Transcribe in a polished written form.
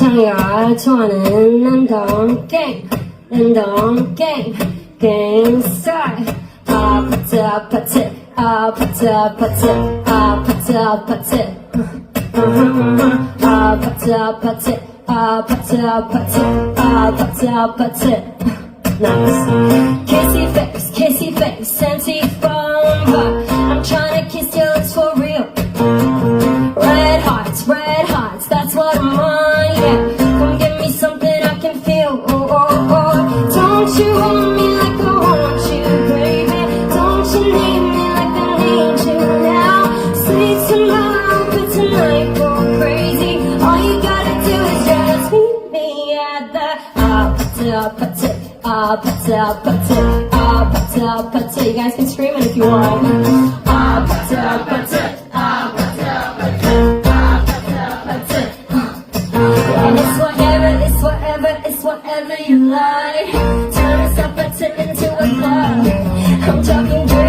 자기가 좋아하는 랜덤 게임 랜덤 게임 게임 스타일 아파트 아파트 아파트 아파트 아파트 아파트 아파트 아파트 아파트 아파트 아파트 Nice kissy face anti-phone but I'm trying to kiss your lips for real red hearts, that's what I'm on, yeah come give me something I can feel, oh, oh, oh don't you want me like I want you, baby don't you need me like I need you now say tomorrow, but tonight go crazy all you gotta do is just meet me at the apate you guys can scream it if you want and it's whatever you like turn this apate into a club I'm talking